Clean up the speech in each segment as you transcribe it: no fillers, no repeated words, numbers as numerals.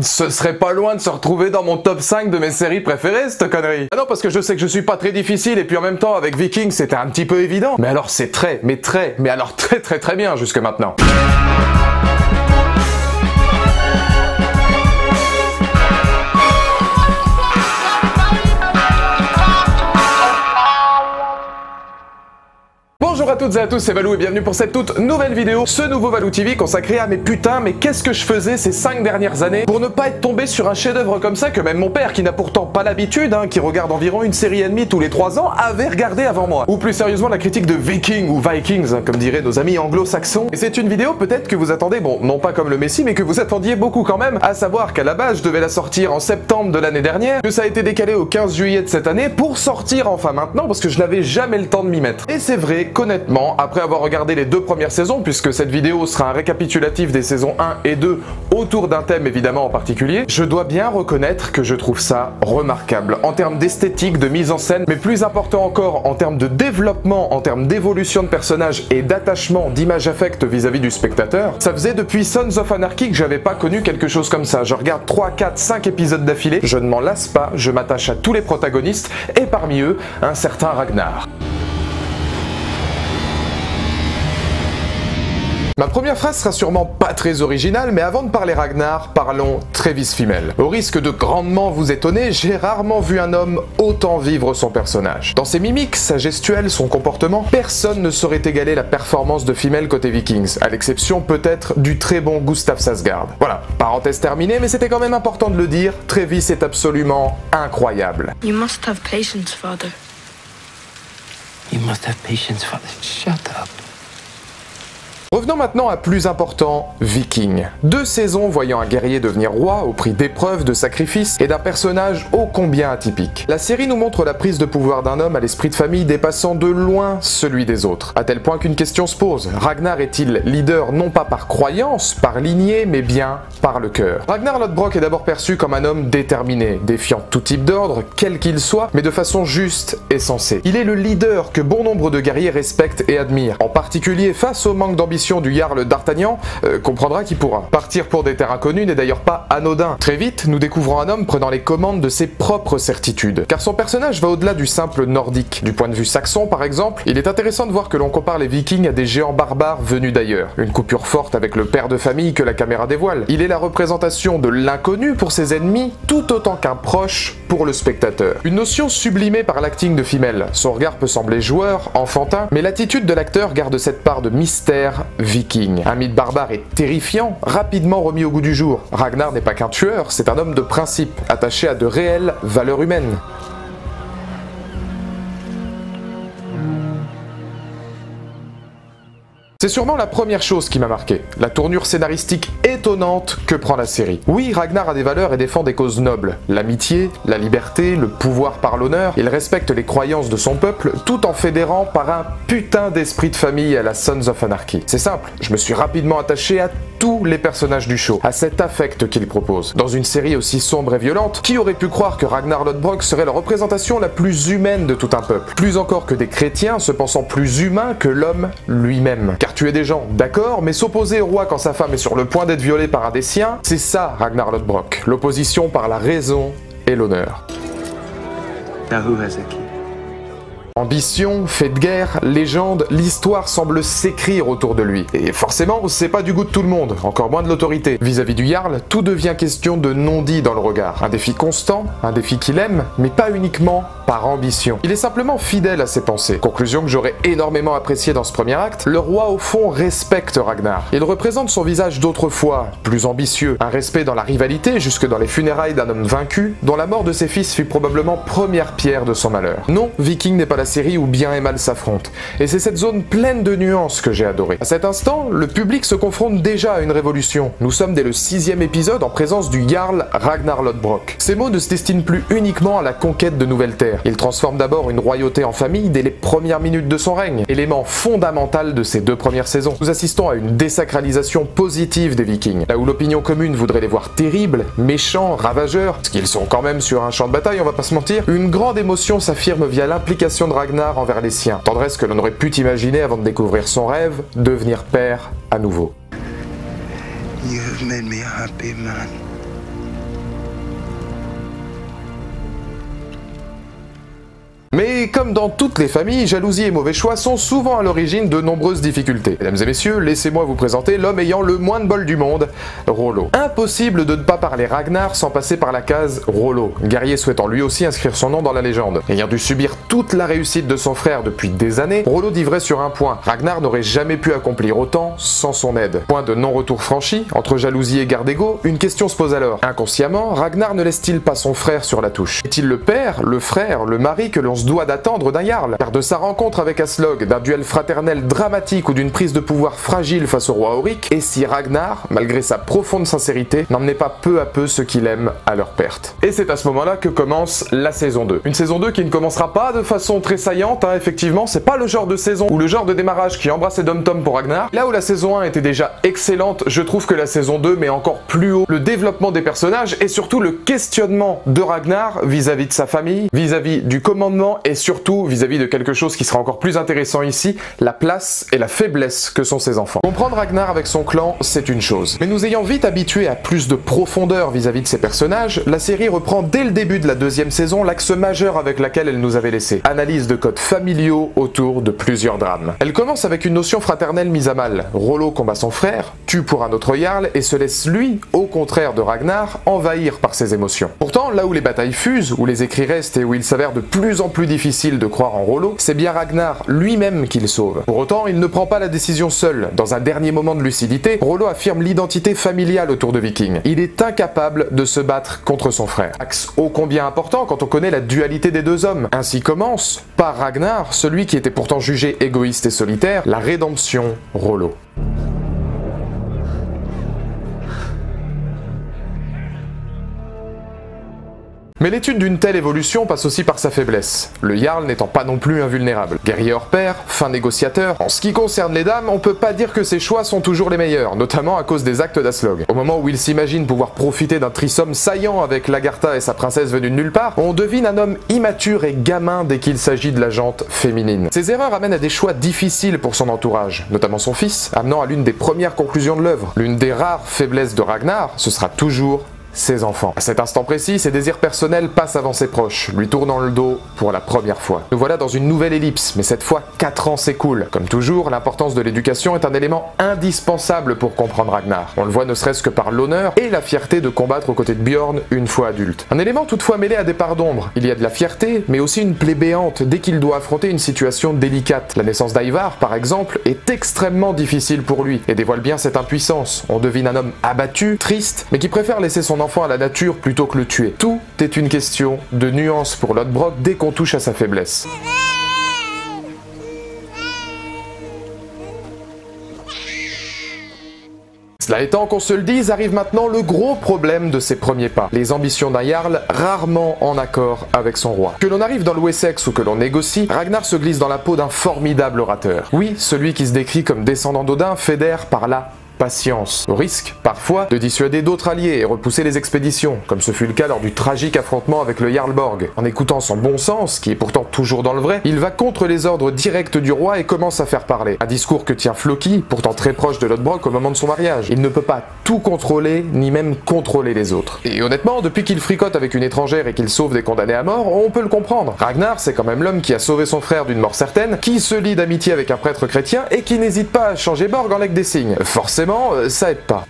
Ce serait pas loin de se retrouver dans mon top 5 de mes séries préférées, cette connerie. Ah non, parce que je sais que je suis pas très difficile, et puis en même temps, avec Vikings, c'était un petit peu évident. Mais alors c'est très bien jusque maintenant. Bonjour à toutes et à tous, c'est Valou et bienvenue pour cette toute nouvelle vidéo, ce nouveau Valou TV consacré à mais qu'est-ce que je faisais ces 5 dernières années pour ne pas être tombé sur un chef-d'œuvre comme ça que même mon père, qui n'a pourtant pas l'habitude, qui regarde environ une série et demie tous les 3 ans, avait regardé avant moi. Ou plus sérieusement la critique de Viking ou Vikings, comme diraient nos amis anglo-saxons. Et c'est une vidéo peut-être que vous attendez, bon, non pas comme le Messie, mais que vous attendiez beaucoup quand même, à savoir qu'à la base je devais la sortir en septembre de l'année dernière, que ça a été décalé au 15 juillet de cette année pour sortir enfin maintenant parce que je n'avais jamais le temps de m'y mettre. Et c'est vrai qu'honnêtement, après avoir regardé les 2 premières saisons, puisque cette vidéo sera un récapitulatif des saisons 1 et 2 autour d'un thème évidemment en particulier, je dois bien reconnaître que je trouve ça remarquable en termes d'esthétique, de mise en scène, mais plus important encore en termes de développement, en termes d'évolution de personnages et d'attachement, d'image affect vis-à-vis du spectateur. Ça faisait depuis Sons of Anarchy que j'avais pas connu quelque chose comme ça. Je regarde 3, 4, 5 épisodes d'affilée, je ne m'en lasse pas, je m'attache à tous les protagonistes et parmi eux, un certain Ragnar. Ma première phrase sera sûrement pas très originale, mais avant de parler Ragnar, parlons Travis Fimmel. Au risque de grandement vous étonner, j'ai rarement vu un homme autant vivre son personnage. Dans ses mimiques, sa gestuelle, son comportement, personne ne saurait égaler la performance de Fimmel côté Vikings, à l'exception peut-être du très bon Gustav Skarsgård. Voilà, parenthèse terminée, mais c'était quand même important de le dire, Travis est absolument incroyable. You must have patience, father. You must have patience, father. Shut up. Revenons maintenant à plus important, Viking. 2 saisons voyant un guerrier devenir roi au prix d'épreuves, de sacrifices et d'un personnage ô combien atypique. La série nous montre la prise de pouvoir d'un homme à l'esprit de famille dépassant de loin celui des autres. À tel point qu'une question se pose, Ragnar est-il leader non pas par croyance, par lignée, mais bien par le cœur? Ragnar Lodbrok est d'abord perçu comme un homme déterminé, défiant tout type d'ordre, quel qu'il soit, mais de façon juste et sensée. Il est le leader que bon nombre de guerriers respectent et admirent, en particulier face au manque d'ambition du Jarl d'Artagnan, comprendra qui pourra. Partir pour des terres inconnues n'est d'ailleurs pas anodin. Très vite, nous découvrons un homme prenant les commandes de ses propres certitudes. Car son personnage va au-delà du simple nordique. Du point de vue saxon par exemple, il est intéressant de voir que l'on compare les Vikings à des géants barbares venus d'ailleurs. Une coupure forte avec le père de famille que la caméra dévoile. Il est la représentation de l'inconnu pour ses ennemis, tout autant qu'un proche pour le spectateur. Une notion sublimée par l'acting de Fimmel. Son regard peut sembler joueur, enfantin, mais l'attitude de l'acteur garde cette part de mystère Viking. Un mythe barbare et terrifiant, rapidement remis au goût du jour. Ragnar n'est pas qu'un tueur, c'est un homme de principe, attaché à de réelles valeurs humaines. C'est sûrement la première chose qui m'a marqué, la tournure scénaristique étonnante que prend la série. Oui, Ragnar a des valeurs et défend des causes nobles, l'amitié, la liberté, le pouvoir par l'honneur, il respecte les croyances de son peuple tout en fédérant par un putain d'esprit de famille à la Sons of Anarchy. C'est simple, je me suis rapidement attaché à tous les personnages du show, à cet affect qu'il propose. Dans une série aussi sombre et violente, qui aurait pu croire que Ragnar Lodbrok serait la représentation la plus humaine de tout un peuple? Plus encore que des chrétiens se pensant plus humains que l'homme lui-même. Car tuer des gens, d'accord, mais s'opposer au roi quand sa femme est sur le point d'être violée par un des siens, c'est ça Ragnar Lodbrok. L'opposition par la raison et l'honneur. Now who has a key? Ambition, fait de guerre, légende, l'histoire semble s'écrire autour de lui. Et forcément, c'est pas du goût de tout le monde, encore moins de l'autorité. Vis-à-vis du Jarl, tout devient question de non-dit dans le regard. Un défi constant, un défi qu'il aime, mais pas uniquement par ambition. Il est simplement fidèle à ses pensées. Conclusion que j'aurais énormément appréciée dans ce premier acte, le roi au fond respecte Ragnar. Il représente son visage d'autrefois, plus ambitieux, un respect dans la rivalité jusque dans les funérailles d'un homme vaincu, dont la mort de ses fils fut probablement première pierre de son malheur. Non, Viking n'est pas la série où bien et mal s'affrontent. Et c'est cette zone pleine de nuances que j'ai adoré. À cet instant, le public se confronte déjà à une révolution. Nous sommes dès le 6e épisode en présence du Jarl Ragnar Lodbrok. Ces mots ne se destinent plus uniquement à la conquête de nouvelles terres. Il transforme d'abord une royauté en famille dès les premières minutes de son règne, élément fondamental de ces 2 premières saisons. Nous assistons à une désacralisation positive des Vikings, là où l'opinion commune voudrait les voir terribles, méchants, ravageurs, ce qu'ils sont quand même sur un champ de bataille, on va pas se mentir. Une grande émotion s'affirme via l'implication de Ragnar envers les siens, tendresse que l'on aurait pu imaginer avant de découvrir son rêve, devenir père à nouveau. You've made me happy, man. Mais comme dans toutes les familles, jalousie et mauvais choix sont souvent à l'origine de nombreuses difficultés. Mesdames et messieurs, laissez-moi vous présenter l'homme ayant le moins de bol du monde, Rollo. Impossible de ne pas parler Ragnar sans passer par la case Rollo, guerrier souhaitant lui aussi inscrire son nom dans la légende. Ayant dû subir toute la réussite de son frère depuis des années, Rollo dit vrai sur un point, Ragnar n'aurait jamais pu accomplir autant sans son aide. Point de non-retour franchi, entre jalousie et garde d'ego, une question se pose alors. Inconsciemment, Ragnar ne laisse-t-il pas son frère sur la touche? Est-il le père, le frère, le mari que l'on se doit d'attendre d'un Jarl? Car de sa rencontre avec Aslog, d'un duel fraternel dramatique ou d'une prise de pouvoir fragile face au roi Auric, et si Ragnar, malgré sa profonde sincérité, n'emmenait pas peu à peu ceux qu'il aime à leur perte? Et c'est à ce moment-là que commence la saison 2. Une saison 2 qui ne commencera pas de façon très saillante, effectivement, c'est pas le genre de saison ou le genre de démarrage qui embrassait Dom Tom pour Ragnar. Là où la saison 1 était déjà excellente, je trouve que la saison 2 met encore plus haut le développement des personnages et surtout le questionnement de Ragnar vis-à-vis de sa famille, vis-à-vis du commandement et surtout vis-à-vis de quelque chose qui sera encore plus intéressant ici, la place et la faiblesse que sont ses enfants. Comprendre Ragnar avec son clan, c'est une chose. Mais nous ayant vite habitués à plus de profondeur vis-à-vis de ses personnages, la série reprend dès le début de la deuxième saison l'axe majeur avec laquelle elle nous avait laissé. Analyse de codes familiaux autour de plusieurs drames. Elle commence avec une notion fraternelle mise à mal. Rollo combat son frère, tue pour un autre Jarl et se laisse lui, au contraire de Ragnar, envahir par ses émotions. Pourtant, là où les batailles fusent, où les écrits restent et où il s'avère de plus en plus difficile de croire en Rollo, c'est bien Ragnar lui-même qu'il sauve. Pour autant, il ne prend pas la décision seul. Dans un dernier moment de lucidité, Rollo affirme l'identité familiale autour de Viking. Il est incapable de se battre contre son frère. Axe ô combien important quand on connaît la dualité des deux hommes. Ainsi commence, par Ragnar, celui qui était pourtant jugé égoïste et solitaire, la rédemption Rollo. Mais l'étude d'une telle évolution passe aussi par sa faiblesse, le Jarl n'étant pas non plus invulnérable. Guerrier hors pair, fin négociateur, en ce qui concerne les dames, on peut pas dire que ses choix sont toujours les meilleurs, notamment à cause des actes d'Aslog. Au moment où il s'imagine pouvoir profiter d'un trisome saillant avec Lagertha et sa princesse venue de nulle part, on devine un homme immature et gamin dès qu'il s'agit de la gente féminine. Ces erreurs amènent à des choix difficiles pour son entourage, notamment son fils, amenant à l'une des premières conclusions de l'œuvre. L'une des rares faiblesses de Ragnar, ce sera toujours ses enfants. À cet instant précis, ses désirs personnels passent avant ses proches, lui tournant le dos pour la première fois. Nous voilà dans une nouvelle ellipse, mais cette fois 4 ans s'écoulent. Comme toujours, l'importance de l'éducation est un élément indispensable pour comprendre Ragnar. On le voit ne serait-ce que par l'honneur et la fierté de combattre aux côtés de Bjorn une fois adulte. Un élément toutefois mêlé à des parts d'ombre. Il y a de la fierté, mais aussi une plaie béante dès qu'il doit affronter une situation délicate. La naissance d'Ivar, par exemple, est extrêmement difficile pour lui et dévoile bien cette impuissance. On devine un homme abattu, triste, mais qui préfère laisser son enfant à la nature plutôt que le tuer. Tout est une question de nuance pour Lodbrok dès qu'on touche à sa faiblesse. Cela étant, qu'on se le dise, arrive maintenant le gros problème de ses premiers pas. Les ambitions d'un Jarl rarement en accord avec son roi. Que l'on arrive dans le Wessex ou que l'on négocie, Ragnar se glisse dans la peau d'un formidable orateur. Oui, celui qui se décrit comme descendant d'Odin fédère par là patience, au risque, parfois, de dissuader d'autres alliés et repousser les expéditions, comme ce fut le cas lors du tragique affrontement avec le Jarl Borg. En écoutant son bon sens, qui est pourtant toujours dans le vrai, il va contre les ordres directs du roi et commence à faire parler. Un discours que tient Floki, pourtant très proche de Lodbrok au moment de son mariage. Il ne peut pas tout contrôler, ni même contrôler les autres. Et honnêtement, depuis qu'il fricote avec une étrangère et qu'il sauve des condamnés à mort, on peut le comprendre. Ragnar, c'est quand même l'homme qui a sauvé son frère d'une mort certaine, qui se lie d'amitié avec un prêtre chrétien et qui n'hésite pas à changer Borg en legs des signes. Forcément, ça aide pas.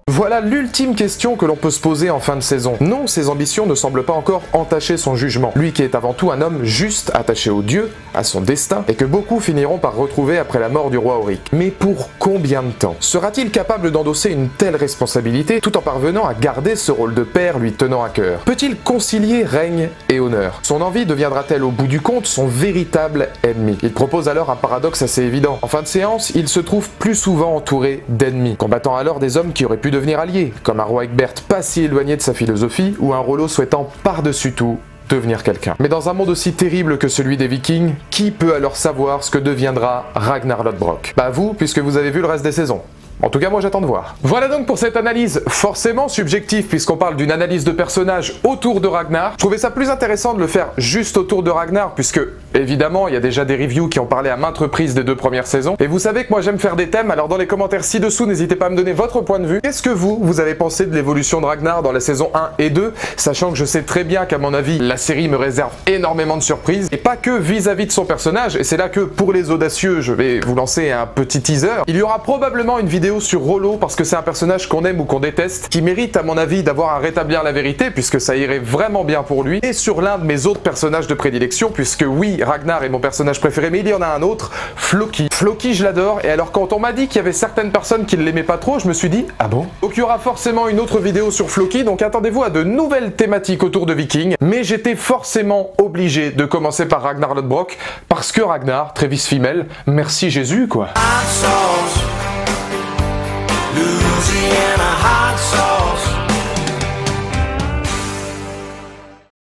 Voilà l'ultime question que l'on peut se poser en fin de saison. Non, ses ambitions ne semblent pas encore entacher son jugement. Lui qui est avant tout un homme juste attaché au dieu, à son destin, et que beaucoup finiront par retrouver après la mort du roi Auric. Mais pour combien de temps? Sera-t-il capable d'endosser une telle responsabilité tout en parvenant à garder ce rôle de père lui tenant à cœur? Peut-il concilier règne et honneur? Son envie deviendra-t-elle au bout du compte son véritable ennemi? Il propose alors un paradoxe assez évident. En fin de séance, il se trouve plus souvent entouré d'ennemis, combattant alors des hommes qui auraient pu devenir alliés, comme un roi Egbert pas si éloigné de sa philosophie, ou un Rollo souhaitant par-dessus tout devenir quelqu'un. Mais dans un monde aussi terrible que celui des Vikings, qui peut alors savoir ce que deviendra Ragnar Lodbrok? Bah vous, puisque vous avez vu le reste des saisons. En tout cas, moi j'attends de voir. Voilà donc pour cette analyse forcément subjective puisqu'on parle d'une analyse de personnage autour de Ragnar. Je trouvais ça plus intéressant de le faire juste autour de Ragnar puisque Évidemment, il y a déjà des reviews qui ont parlé à maintes reprises des 2 premières saisons. Et vous savez que moi j'aime faire des thèmes, alors dans les commentaires ci-dessous, n'hésitez pas à me donner votre point de vue. Qu'est-ce que vous avez pensé de l'évolution de Ragnar dans la saison 1 et 2, sachant que je sais très bien qu'à mon avis, la série me réserve énormément de surprises, et pas que vis-à-vis de son personnage, et c'est là que pour les audacieux, je vais vous lancer un petit teaser. Il y aura probablement une vidéo sur Rollo, parce que c'est un personnage qu'on aime ou qu'on déteste, qui mérite à mon avis d'avoir à rétablir la vérité, puisque ça irait vraiment bien pour lui, et sur l'un de mes autres personnages de prédilection, puisque oui, Ragnar est mon personnage préféré, mais il y en a un autre, Floki. Floki, je l'adore, et alors quand on m'a dit qu'il y avait certaines personnes qui ne l'aimaient pas trop, je me suis dit, ah bon? Donc il y aura forcément une autre vidéo sur Floki, donc attendez-vous à de nouvelles thématiques autour de Vikings, mais j'étais forcément obligé de commencer par Ragnar Lodbrok, parce que Ragnar, Travis Fimmel, merci Jésus quoi. Louisiana